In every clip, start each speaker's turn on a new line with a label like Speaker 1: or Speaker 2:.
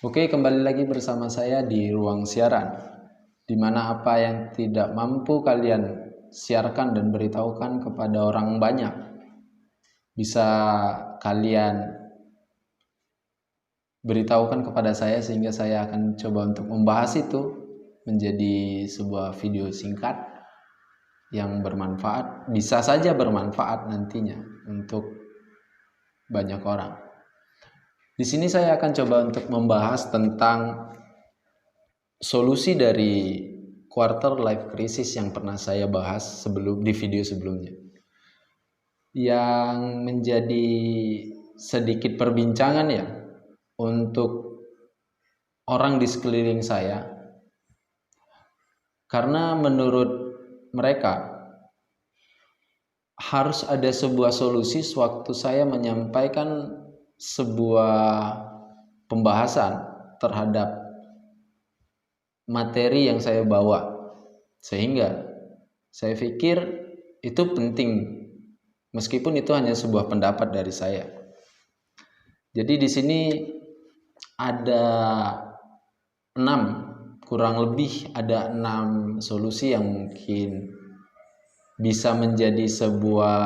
Speaker 1: Oke, kembali lagi bersama saya di ruang siaran, di mana apa yang tidak mampu kalian siarkan dan beritahukan kepada orang banyak, bisa kalian beritahukan kepada saya sehingga saya akan coba untuk membahas itu menjadi sebuah video singkat yang bermanfaat, bisa saja bermanfaat nantinya untuk banyak orang. Di sini saya akan coba untuk membahas tentang solusi dari quarter life crisis yang pernah saya bahas di video sebelumnya. Yang menjadi sedikit perbincangan ya untuk orang di sekeliling saya, karena menurut mereka harus ada sebuah solusi sewaktu saya menyampaikan sebuah pembahasan terhadap materi yang saya bawa, sehingga saya pikir itu penting meskipun itu hanya sebuah pendapat dari saya. Jadi di sini ada kurang lebih ada 6 solusi yang mungkin bisa menjadi sebuah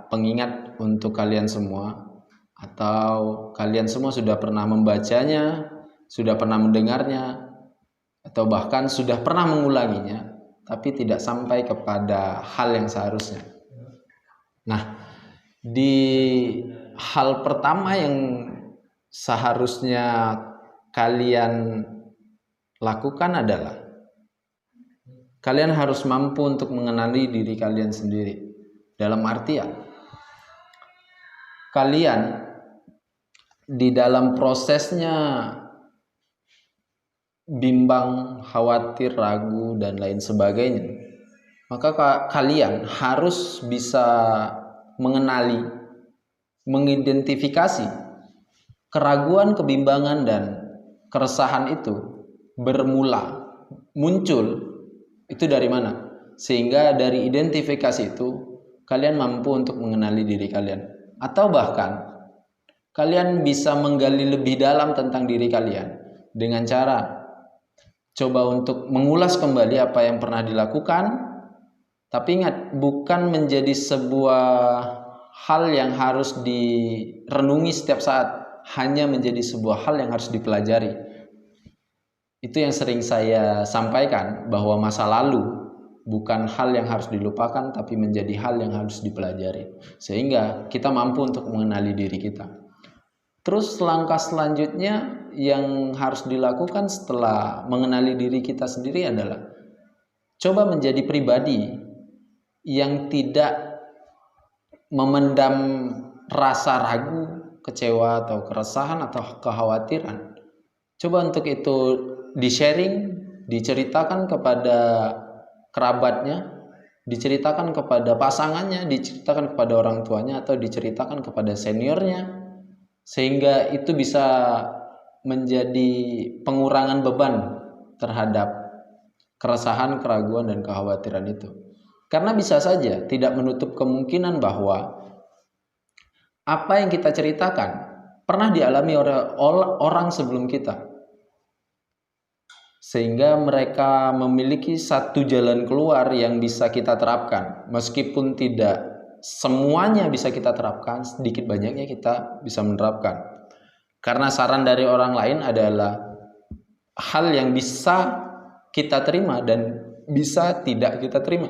Speaker 1: pengingat untuk kalian semua, atau kalian semua sudah pernah membacanya, sudah pernah mendengarnya, atau bahkan sudah pernah mengulanginya tapi tidak sampai kepada hal yang seharusnya. Nah, di hal pertama yang seharusnya kalian lakukan adalah kalian harus mampu untuk mengenali diri kalian sendiri. Dalam artian, kalian di dalam prosesnya bimbang, khawatir, ragu, dan lain sebagainya, maka kalian harus bisa mengenali, mengidentifikasi keraguan, kebimbangan, dan keresahan itu muncul itu dari mana, sehingga dari identifikasi itu kalian mampu untuk mengenali diri kalian, atau bahkan kalian bisa menggali lebih dalam tentang diri kalian dengan cara coba untuk mengulas kembali apa yang pernah dilakukan. Tapi ingat, bukan menjadi sebuah hal yang harus direnungi setiap saat, hanya menjadi sebuah hal yang harus dipelajari. Itu yang sering saya sampaikan, bahwa masa lalu bukan hal yang harus dilupakan, tapi menjadi hal yang harus dipelajari, sehingga kita mampu untuk mengenali diri kita. Terus langkah selanjutnya yang harus dilakukan setelah mengenali diri kita sendiri adalah coba menjadi pribadi yang tidak memendam rasa ragu, kecewa, atau keresahan, atau kekhawatiran. Coba untuk itu di-sharing, diceritakan kepada kerabatnya, diceritakan kepada pasangannya, diceritakan kepada orang tuanya, atau diceritakan kepada seniornya, sehingga itu bisa menjadi pengurangan beban terhadap keresahan, keraguan, dan kekhawatiran itu. Karena bisa saja tidak menutup kemungkinan bahwa apa yang kita ceritakan pernah dialami oleh orang sebelum kita, sehingga mereka memiliki satu jalan keluar yang bisa kita terapkan. Meskipun tidak semuanya bisa kita terapkan, sedikit banyaknya kita bisa menerapkan. Karena saran dari orang lain adalah hal yang bisa kita terima dan bisa tidak kita terima,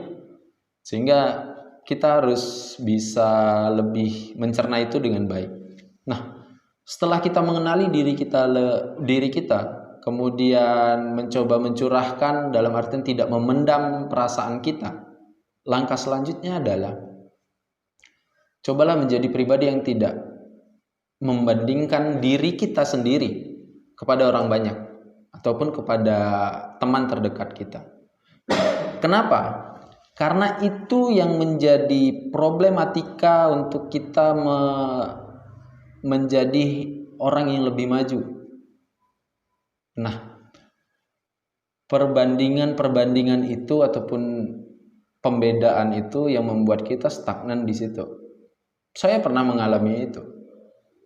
Speaker 1: sehingga kita harus bisa lebih mencerna itu dengan baik. Nah, setelah kita mengenali diri kita, kemudian mencoba mencurahkan, dalam artian tidak memendam perasaan kita, langkah selanjutnya adalah cobalah menjadi pribadi yang tidak membandingkan diri kita sendiri kepada orang banyak ataupun kepada teman terdekat kita. Kenapa? Karena itu yang menjadi problematika untuk kita menjadi orang yang lebih maju. Nah, perbandingan itu ataupun pembedaan itu yang membuat kita stagnan di situ. Saya pernah mengalami itu.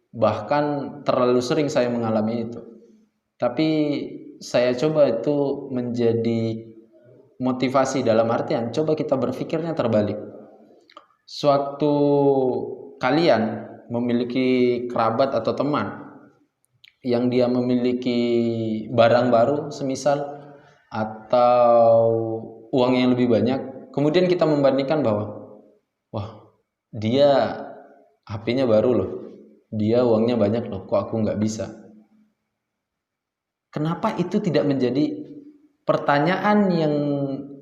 Speaker 1: Bahkan terlalu sering saya mengalami itu. Tapi saya coba itu menjadi motivasi dalam artian coba kita berpikirnya terbalik. Sewaktu kalian memiliki kerabat atau teman yang dia memiliki barang baru semisal atau uang yang lebih banyak, kemudian kita membandingkan bahwa wah, dia HP-nya baru loh, dia uangnya banyak loh, kok aku nggak bisa. Kenapa itu tidak menjadi pertanyaan yang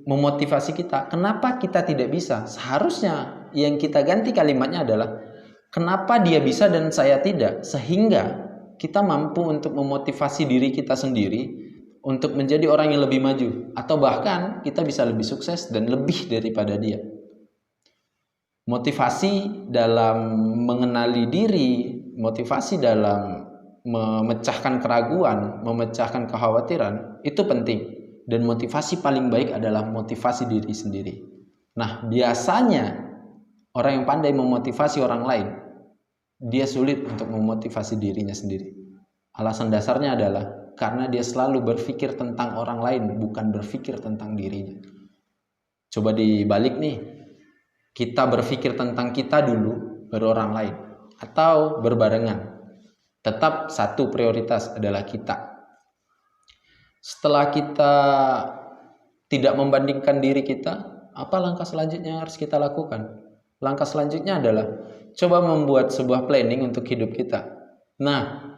Speaker 1: memotivasi kita? Kenapa kita tidak bisa? Seharusnya yang kita ganti kalimatnya adalah kenapa dia bisa dan saya tidak? Sehingga kita mampu untuk memotivasi diri kita sendiri untuk menjadi orang yang lebih maju, atau bahkan kita bisa lebih sukses dan lebih daripada dia. Motivasi dalam mengenali diri, motivasi dalam memecahkan keraguan, memecahkan kekhawatiran, itu penting. Dan motivasi paling baik adalah motivasi diri sendiri. Nah, biasanya orang yang pandai memotivasi orang lain, dia sulit untuk memotivasi dirinya sendiri. Alasan dasarnya adalah karena dia selalu berpikir tentang orang lain, bukan berpikir tentang dirinya. Coba dibalik nih, kita berpikir tentang kita dulu, baru orang lain, atau berbarengan. Tetap satu prioritas adalah kita. Setelah kita tidak membandingkan diri kita, apa langkah selanjutnya yang harus kita lakukan? Langkah selanjutnya adalah coba membuat sebuah planning untuk hidup kita. Nah,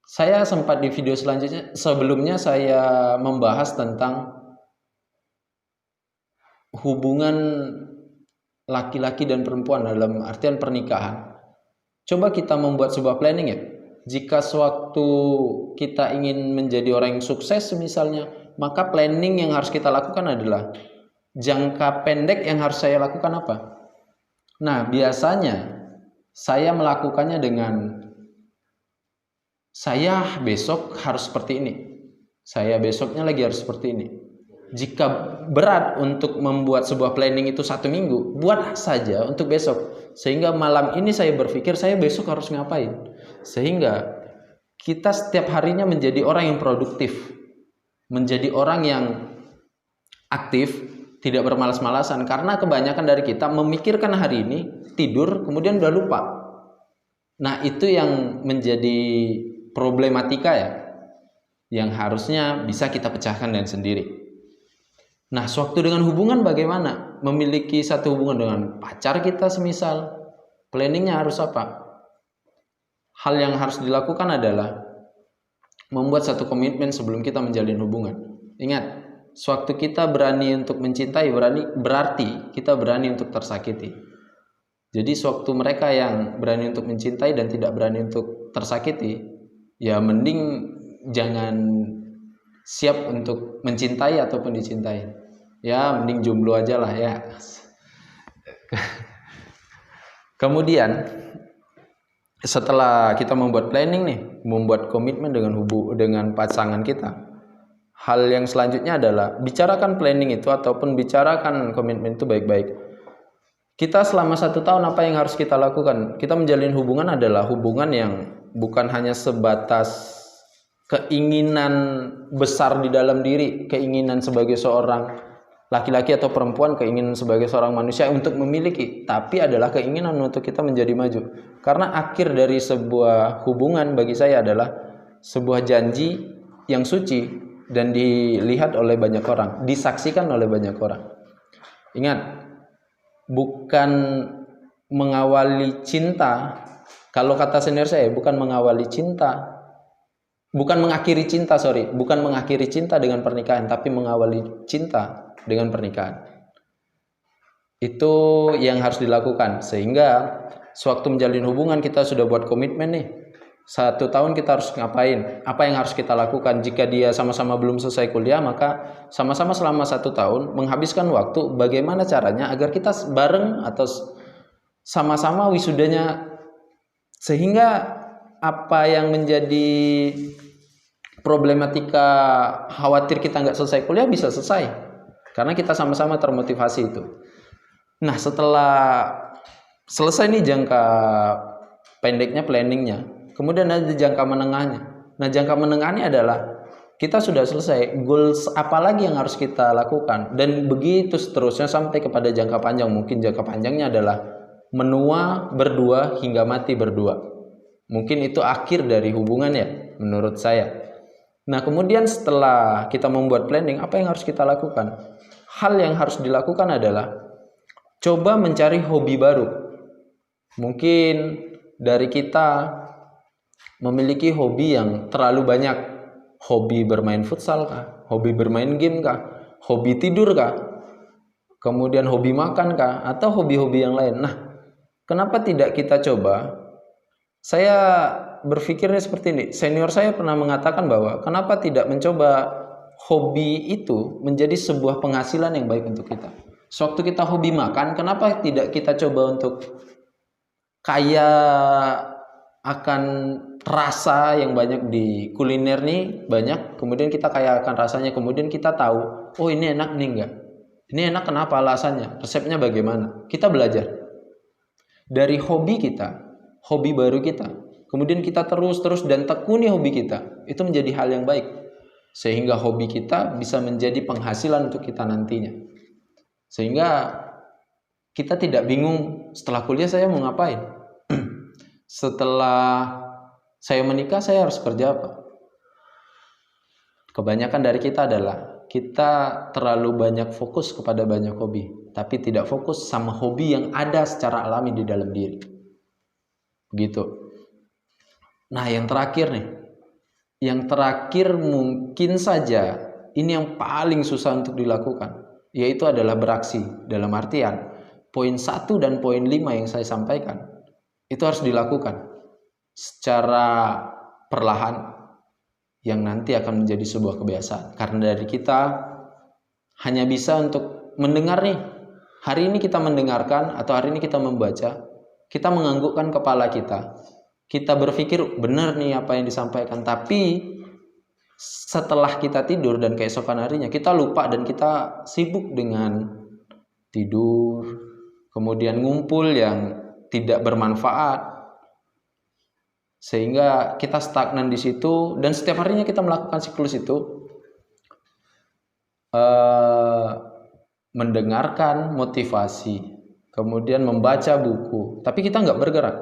Speaker 1: saya sempat di video sebelumnya saya membahas tentang hubungan laki-laki dan perempuan dalam artian pernikahan. Coba kita membuat sebuah planning ya. Jika sewaktu kita ingin menjadi orang yang sukses misalnya, maka planning yang harus kita lakukan adalah jangka pendek yang harus saya lakukan apa? Nah, biasanya saya melakukannya dengan saya besok harus seperti ini. Saya besoknya lagi harus seperti ini. Jika berat untuk membuat sebuah planning itu 1 minggu, buat saja untuk besok. Sehingga malam ini saya berpikir saya besok harus ngapain. Sehingga kita setiap harinya menjadi orang yang produktif, menjadi orang yang aktif, tidak bermalas-malasan. Karena kebanyakan dari kita memikirkan hari ini, tidur, kemudian udah lupa. Nah, itu yang menjadi problematika ya, yang harusnya bisa kita pecahkan dengan sendiri. Nah, sewaktu dengan hubungan bagaimana? Memiliki satu hubungan dengan pacar kita semisal, planningnya harus apa? Hal yang harus dilakukan adalah membuat satu komitmen sebelum kita menjalin hubungan. Ingat, sewaktu kita berani untuk mencintai, berarti kita berani untuk tersakiti. Jadi sewaktu mereka yang berani untuk mencintai dan tidak berani untuk tersakiti, ya mending jangan siap untuk mencintai ataupun dicintai. Ya mending jomblo aja lah ya. Kemudian setelah kita membuat planning nih, membuat komitmen dengan pasangan kita, hal yang selanjutnya adalah bicarakan planning itu ataupun bicarakan komitmen itu baik-baik. Kita selama 1 tahun apa yang harus kita lakukan? Kita menjalin hubungan adalah hubungan yang bukan hanya sebatas keinginan besar di dalam diri, keinginan sebagai seorang laki-laki atau perempuan, keinginan sebagai seorang manusia untuk memiliki, tapi adalah keinginan untuk kita menjadi maju. Karena akhir dari sebuah hubungan bagi saya adalah sebuah janji yang suci dan dilihat oleh banyak orang, disaksikan oleh banyak orang. Ingat, bukan mengawali cinta, kalau kata senior saya, bukan mengawali cinta, bukan mengakhiri cinta, bukan mengakhiri cinta dengan pernikahan, tapi mengawali cinta dengan pernikahan. Itu yang harus dilakukan. Sehingga sewaktu menjalin hubungan kita sudah buat komitmen nih, 1 tahun kita harus ngapain, apa yang harus kita lakukan. Jika dia sama-sama belum selesai kuliah, maka sama-sama selama 1 tahun menghabiskan waktu bagaimana caranya agar kita bareng atau sama-sama wisudanya, sehingga apa yang menjadi problematika khawatir kita nggak selesai kuliah bisa selesai karena kita sama-sama termotivasi itu. Nah, setelah selesai nih jangka pendeknya, planningnya, kemudian ada jangka menengahnya. Nah, jangka menengahnya adalah kita sudah selesai. Goals apa lagi yang harus kita lakukan? Dan begitu seterusnya sampai kepada jangka panjang. Mungkin jangka panjangnya adalah menua berdua hingga mati berdua. Mungkin itu akhir dari hubungan ya, menurut saya. Nah, kemudian setelah kita membuat planning, apa yang harus kita lakukan? Hal yang harus dilakukan adalah coba mencari hobi baru. Mungkin dari kita memiliki hobi yang terlalu banyak. Hobi bermain futsal kah? Hobi bermain game kah? Hobi tidur kah? Kemudian hobi makan kah? Atau hobi-hobi yang lain? Nah, kenapa tidak kita coba? Saya berpikirnya seperti ini. Senior saya pernah mengatakan bahwa kenapa tidak mencoba hobi itu menjadi sebuah penghasilan yang baik untuk kita. Sewaktu kita hobi makan, kenapa tidak kita coba untuk kaya akan rasa yang banyak di kuliner nih, banyak, kemudian kita kaya akan rasanya, kemudian kita tahu, oh ini enak nih enggak, ini enak kenapa, alasannya, resepnya bagaimana, kita belajar dari hobi kita, hobi baru kita, kemudian kita terus dan tekuni hobi kita, itu menjadi hal yang baik, sehingga hobi kita bisa menjadi penghasilan untuk kita nantinya, sehingga kita tidak bingung setelah kuliah saya mau ngapain. Setelah saya menikah, saya harus kerja apa? Kebanyakan dari kita adalah kita terlalu banyak fokus kepada banyak hobi, tapi tidak fokus sama hobi yang ada secara alami di dalam diri. Begitu. Nah, yang terakhir nih. Yang terakhir mungkin saja ini yang paling susah untuk dilakukan, yaitu adalah beraksi. Dalam artian, poin 1 dan poin 5 yang saya sampaikan itu harus dilakukan secara perlahan yang nanti akan menjadi sebuah kebiasaan. Karena dari kita hanya bisa untuk mendengar nih. Hari ini kita mendengarkan atau hari ini kita membaca, kita menganggukkan kepala kita. Kita berpikir benar nih apa yang disampaikan, tapi setelah kita tidur dan keesokan harinya kita lupa dan kita sibuk dengan tidur, kemudian ngumpul yang tidak bermanfaat, sehingga kita stagnan di situ, dan setiap harinya kita melakukan siklus itu, mendengarkan motivasi, kemudian membaca buku, tapi kita nggak bergerak.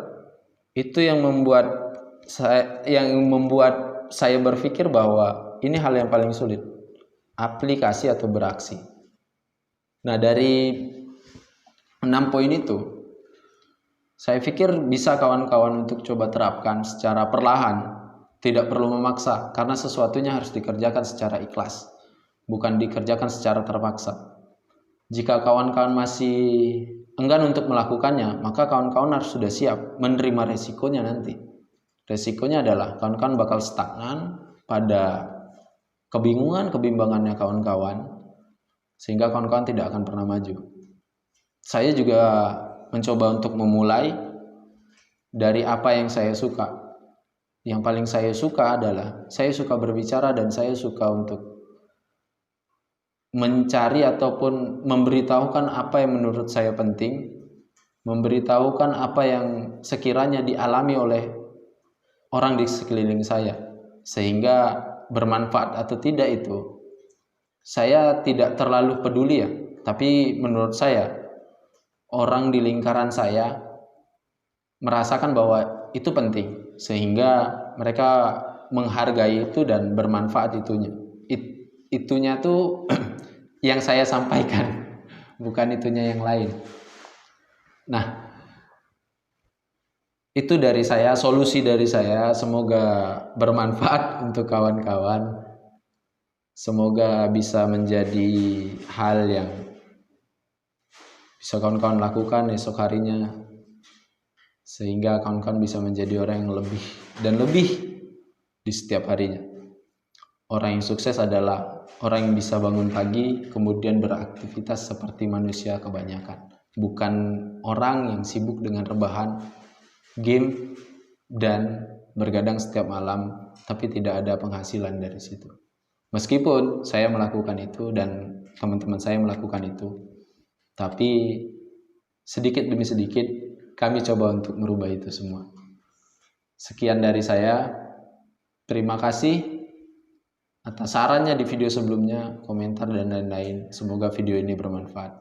Speaker 1: Itu yang membuat saya berpikir bahwa ini hal yang paling sulit, aplikasi atau beraksi. Nah, dari 6 poin itu saya pikir bisa kawan-kawan untuk coba terapkan secara perlahan, tidak perlu memaksa, karena sesuatunya harus dikerjakan secara ikhlas, bukan dikerjakan secara terpaksa. Jika kawan-kawan masih enggan untuk melakukannya, maka kawan-kawan harus sudah siap menerima resikonya nanti. Resikonya adalah kawan-kawan bakal stagnan pada kebimbangannya kawan-kawan, sehingga kawan-kawan tidak akan pernah maju. Saya juga mencoba untuk memulai dari apa yang saya suka. Yang paling saya suka adalah saya suka berbicara dan saya suka untuk mencari ataupun memberitahukan apa yang menurut saya penting, memberitahukan apa yang sekiranya dialami oleh orang di sekeliling saya, sehingga bermanfaat atau tidak itu saya tidak terlalu peduli ya, tapi menurut saya orang di lingkaran saya merasakan bahwa itu penting, sehingga mereka menghargai itu dan bermanfaat itunya tuh yang saya sampaikan, bukan itunya yang lain. Nah, itu dari saya, solusi dari saya, semoga bermanfaat untuk kawan-kawan, semoga bisa menjadi hal yang bisa kawan-kawan lakukan esok harinya, sehingga kawan-kawan bisa menjadi orang yang lebih dan lebih di setiap harinya. Orang yang sukses adalah orang yang bisa bangun pagi kemudian beraktivitas seperti manusia kebanyakan, bukan orang yang sibuk dengan rebahan, game, dan bergadang setiap malam tapi tidak ada penghasilan dari situ. Meskipun saya melakukan itu dan teman-teman saya melakukan itu, tapi sedikit demi sedikit kami coba untuk merubah itu semua. Sekian dari saya. Terima kasih. atas sarannya di video sebelumnya, komentar dan lain-lain. Semoga video ini bermanfaat.